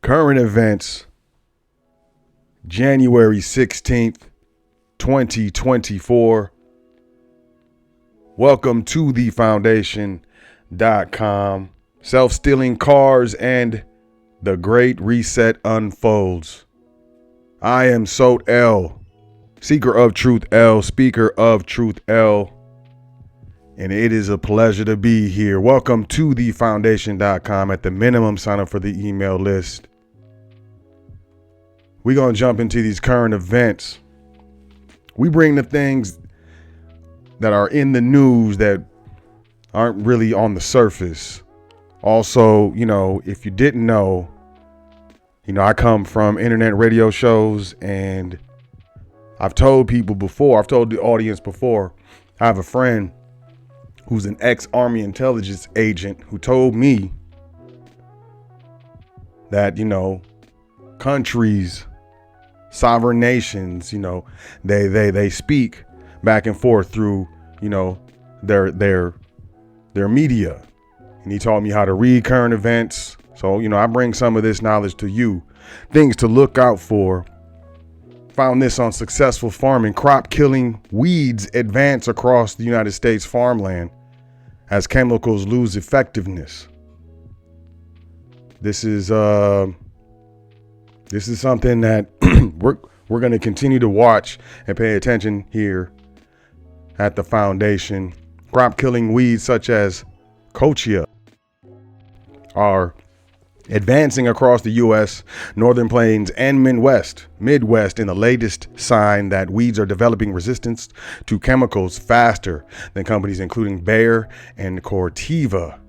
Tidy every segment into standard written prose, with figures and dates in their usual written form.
Current events, January 16th, 2024. Welcome to the foundation.com. Self-stealing cars and the Great Reset unfolds. I am Sot L, seeker of truth L, speaker of truth L, and it is a pleasure to be here. Welcome to the foundation.com. At the minimum, sign up for the email list. We're going to jump into these current events. We bring the things that are in the news that aren't really on the surface. Also, if you didn't know, I come from internet radio shows, and I've told people before, I've told the audience before, I have a friend who's an ex-Army intelligence agent who told me that, countries, sovereign nations, they speak back and forth through, their media. And he taught me how to read current events. So, I bring some of this knowledge to you. Things to look out for. Found this on Successful Farming. Crop killing weeds advance across the United States farmland as chemicals lose effectiveness. This is something that we're going to continue to watch and pay attention here at the foundation. Crop killing weeds such as kochia are advancing across the U.S., Northern Plains, and Midwest in the latest sign that weeds are developing resistance to chemicals faster than companies including Bayer and Corteva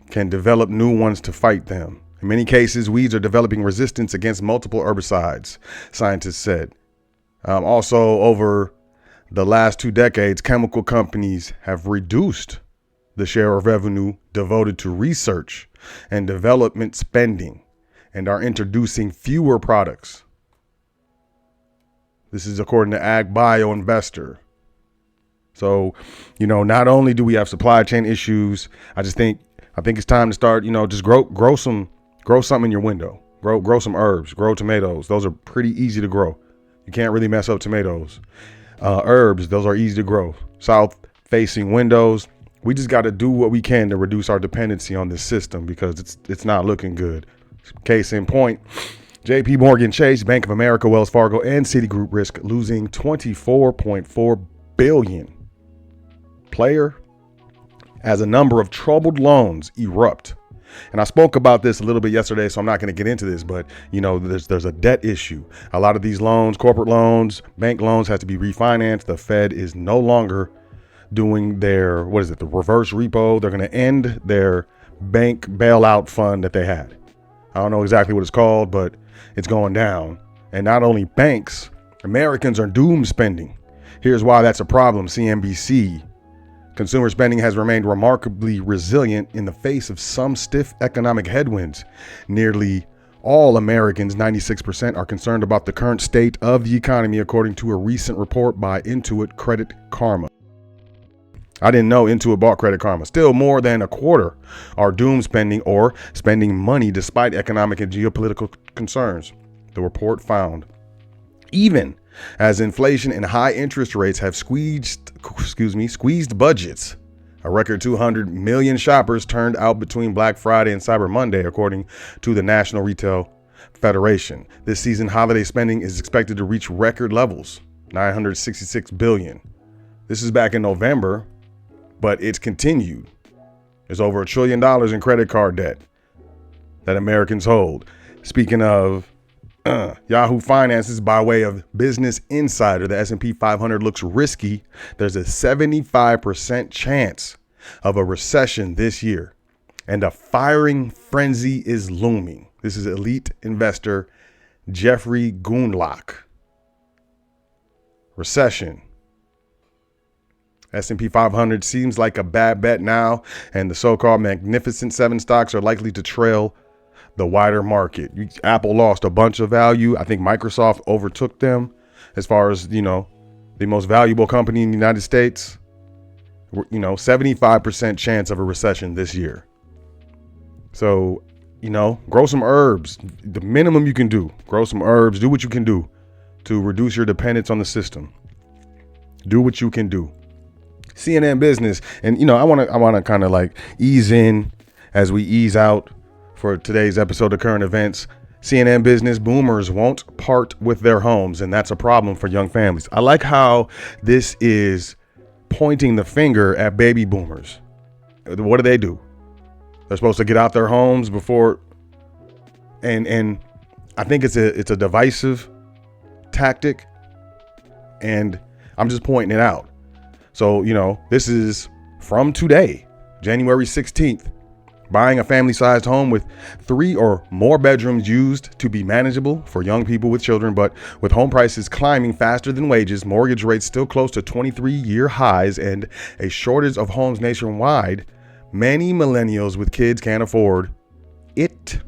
can develop new ones to fight them. In many cases, weeds are developing resistance against multiple herbicides, scientists said. Also, over the last 2 decades, chemical companies have reduced the share of revenue devoted to research and development spending and are introducing fewer products. This is according to Ag Bio Investor. So, not only do we have supply chain issues, I think it's time to start, just grow something in your window. Grow some herbs, grow tomatoes. Those are pretty easy to grow. You can't really mess up tomatoes. Herbs, those are easy to grow. South facing windows. We just got to do what we can to reduce our dependency on this system because it's not looking good. Case in point, JP Morgan Chase, Bank of America, Wells Fargo, and Citigroup risk losing $24.4 billion. Player as a number of troubled loans erupt. And I spoke about this a little bit yesterday, so I'm not going to get into this, but there's a debt issue. A lot of these loans, corporate loans, bank loans, have to be refinanced. The Fed is no longer doing their, the reverse repo. They're going to end their bank bailout fund that they had. I don't know exactly what it's called, but it's going down. And not only banks, Americans are doom spending. Here's why that's a problem. CNBC. Consumer spending has remained remarkably resilient in the face of some stiff economic headwinds. Nearly all Americans, 96%, are concerned about the current state of the economy, according to a recent report by Intuit Credit Karma. I didn't know Intuit bought Credit Karma. Still, more than a quarter are doom spending or spending money despite economic and geopolitical concerns, the report found. Even as inflation and high interest rates have squeezed budgets. A record 200 million shoppers turned out between Black Friday and Cyber Monday, according to the National Retail Federation. This season, holiday spending is expected to reach record levels, $966 billion. This is back in November, but it's continued. There's over $1 trillion in credit card debt that Americans hold. Speaking of Yahoo Finances, by way of Business Insider, the S&P 500 looks risky. There's a 75% chance of a recession this year, and a firing frenzy is looming. This is elite investor Jeffrey Gundlach. Recession. S&P 500 seems like a bad bet now, and the so-called Magnificent Seven stocks are likely to trail the wider market. Apple lost a bunch of value. I think Microsoft overtook them as far as, the most valuable company in the United States. 75% chance of a recession this year. So grow some herbs. The minimum you can do, grow some herbs, do what you can do to reduce your dependence on the system. Do what you can do. CNN Business. And, I want to kind of like ease in as we ease out for today's episode of Current Events. CNN Business: boomers won't part with their homes, and that's a problem for young families. I like how this is pointing the finger at baby boomers. What do? They're supposed to get out their homes before, and I think it's a divisive tactic, and I'm just pointing it out. So, this is from today, January 16th. Buying a family-sized home with 3 or more bedrooms used to be manageable for young people with children, but with home prices climbing faster than wages, mortgage rates still close to 23-year highs, and a shortage of homes nationwide, many millennials with kids can't afford it,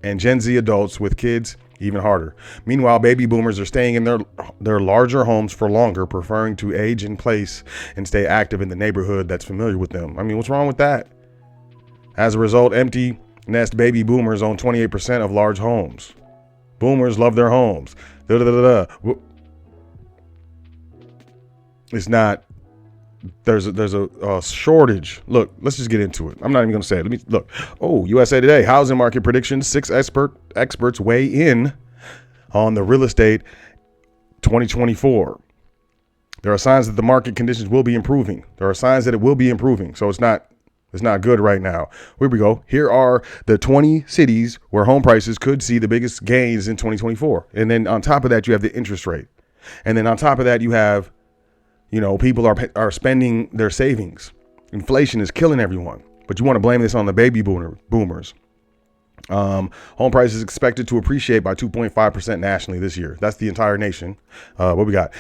and Gen Z adults with kids even harder. Meanwhile, baby boomers are staying in their larger homes for longer, preferring to age in place and stay active in the neighborhood that's familiar with them. I mean, what's wrong with that? As a result, empty nest baby boomers own 28% of large homes. Boomers love their homes. It's not. There's a shortage. Look, let's just get into it. I'm not even going to say it. Let me look. USA Today housing market predictions. 6 experts weigh in on the real estate 2024. There are signs that the market conditions will be improving. There are signs that it will be improving. So it's not good right now. Here we go. Here are the 20 cities where home prices could see the biggest gains in 2024. And then on top of that, you have the interest rate. And then on top of that, you have, people are spending their savings. Inflation is killing everyone. But you want to blame this on the baby boomers. Home prices expected to appreciate by 2.5% nationally this year. That's the entire nation. What we got?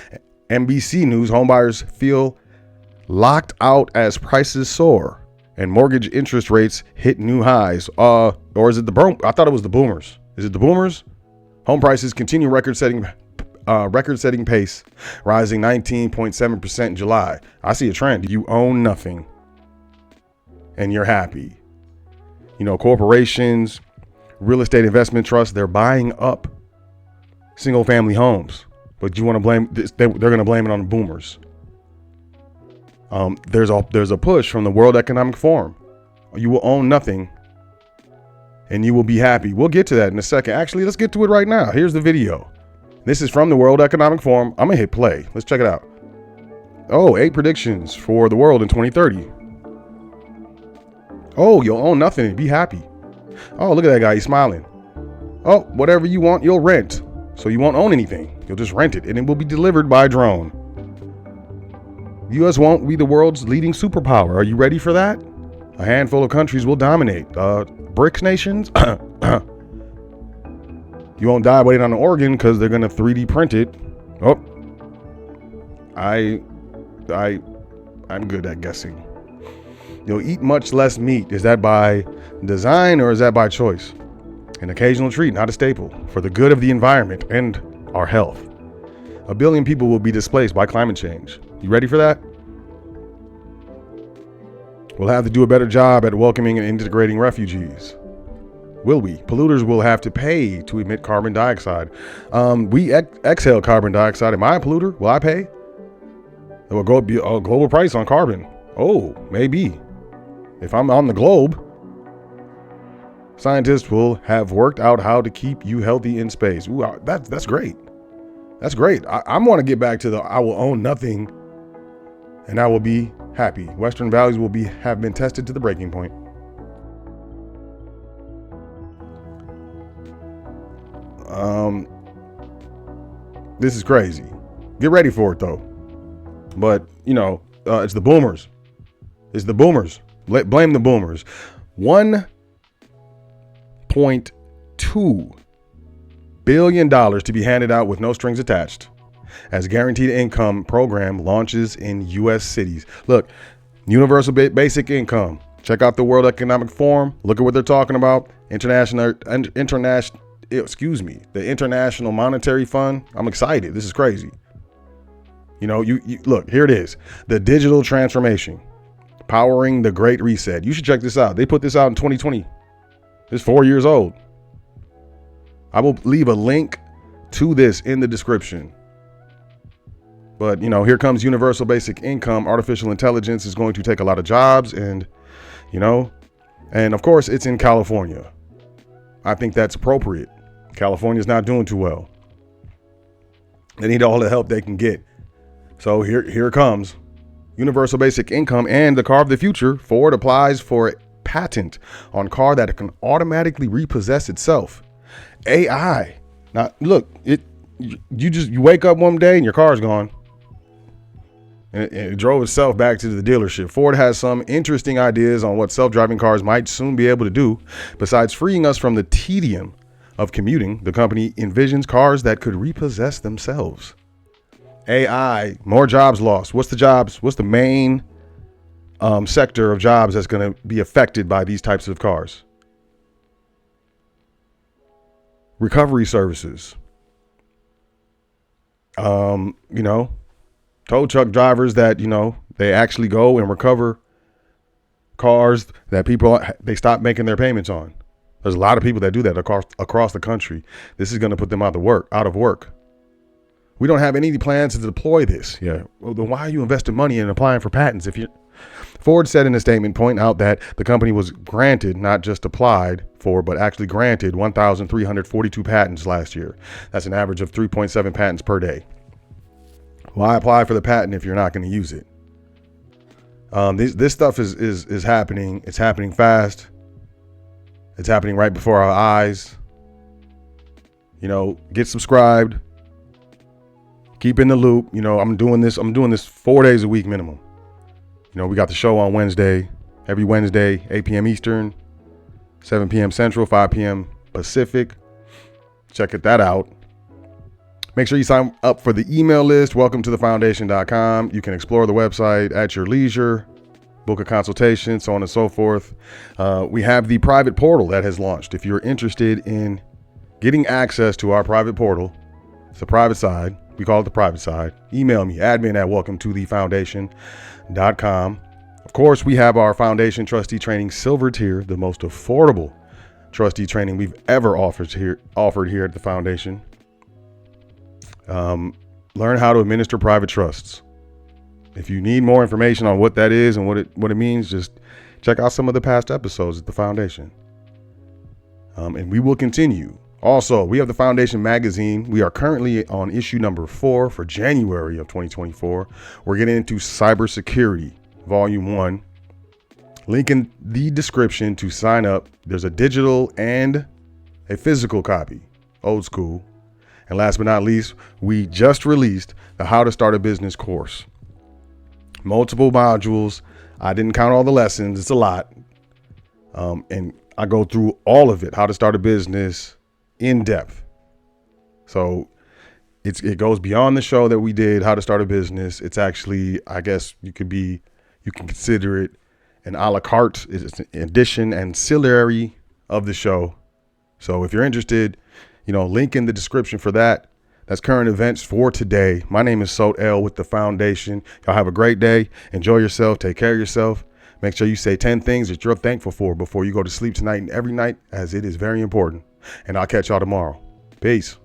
NBC News: homebuyers feel locked out as prices soar. And mortgage interest rates hit new highs. Or is it I thought it was the boomers. Is it the boomers? Home prices continue record-setting pace, rising 19.7% in July. I see a trend. You own nothing, and you're happy. Corporations, real estate investment trusts, they're buying up single-family homes. But you want to blame this? They're going to blame it on the boomers. There's a push from the World Economic Forum. You will own nothing and you will be happy. We'll get to that in a second. Actually, let's get to it right now. Here's the video. This is from the World Economic Forum. I'm gonna hit play. Let's check it out. 8 predictions for the world in 2030. You'll own nothing and be happy. Look at that guy. He's smiling. Whatever you want, you'll rent. So you won't own anything. You'll just rent it and it will be delivered by drone. The U.S. won't be the world's leading superpower. Are you ready for that? A handful of countries will dominate. BRICS nations? You won't die waiting on an organ because they're going to 3D print it. I'm good at guessing. You'll eat much less meat. Is that by design or is that by choice? An occasional treat, not a staple, for the good of the environment and our health. 1 billion people will be displaced by climate change. You ready for that? We'll have to do a better job at welcoming and integrating refugees. Will we? Polluters will have to pay to emit carbon dioxide. We exhale carbon dioxide. Am I a polluter? Will I pay? There will go be a global price on carbon. Maybe. If I'm on the globe, scientists will have worked out how to keep you healthy in space. That's great. That's great. I want to get back to I will own nothing and I will be happy. Western values have been tested to the breaking point. This is crazy. Get ready for it though. But it's the boomers. It's the boomers. Blame the boomers. $1.2 billion to be handed out with no strings attached as guaranteed income program launches in U.S. cities. Look, universal basic income. Check out the World Economic Forum. Look at what they're talking about. The International Monetary Fund. I'm excited. This is crazy. You look, here it is. The digital transformation, powering the Great Reset. You should check this out. They put this out in 2020. It's 4 years old. I will leave a link to this in the description. But, here comes universal basic income. Artificial intelligence is going to take a lot of jobs and of course it's in California. I think that's appropriate. California's not doing too well. They need all the help they can get. So here it comes. Universal basic income and the car of the future. Ford applies for a patent on car that can automatically repossess itself. AI. Now look, you wake up one day and your car's gone. And it drove itself back to the dealership. Ford has some interesting ideas on what self-driving cars might soon be able to do. Besides freeing us from the tedium of commuting, the company envisions cars that could repossess themselves. AI, more jobs lost. What's the main sector of jobs that's going to be affected by these types of cars? Recovery services. Tow truck drivers that, they actually go and recover cars that they stop making their payments on. There's a lot of people that do that across the country. This is going to put them out of work. We don't have any plans to deploy this. Yeah. Well, then why are you investing money in applying for patents? Ford said in a statement, pointing out that the company was granted, not just applied for, but actually granted 1,342 patents last year. That's an average of 3.7 patents per day. Why apply for the patent if you're not going to use it? This stuff is happening. It's happening fast. It's happening right before our eyes. Get subscribed. Keep in the loop. I'm doing this 4 days a week minimum. We got the show on Wednesday, every Wednesday, 8 p.m. Eastern, 7 p.m. Central, 5 p.m. Pacific. Check that out. Make sure you sign up for the email list. Welcome to thefoundation.com. You can explore the website at your leisure, book a consultation, so on and so forth. We have the private portal that has launched. If you're interested in getting access to our private portal, it's the private side. We call it the private side. Email me, admin@welcometothefoundation.com. Of course, we have our foundation trustee training silver tier, the most affordable trustee training we've ever offered here at the foundation. Learn how to administer private trusts. If you need more information on what that is and what it means, just check out some of the past episodes at the foundation. And we will continue. Also, we have the Foundation magazine. We are currently on issue number 4 for January of 2024. We're getting into cybersecurity, volume 1. Link in the description to sign up. There's a digital and a physical copy, old school. And last but not least, we just released the How to Start a Business course. Multiple modules. I didn't count all the lessons. It's a lot. And I go through all of it, how to start a business in depth. So it goes beyond the show that we did, how to start a business. It's actually, I guess you can consider it an a la carte. It's an addition ancillary of the show. So if you're interested, link in the description for that. That's current events for today. My name is Sot with the Foundation. Y'all have a great day. Enjoy yourself. Take care of yourself. Make sure you say 10 things that you're thankful for before you go to sleep tonight and every night, as it is very important. And I'll catch y'all tomorrow. Peace.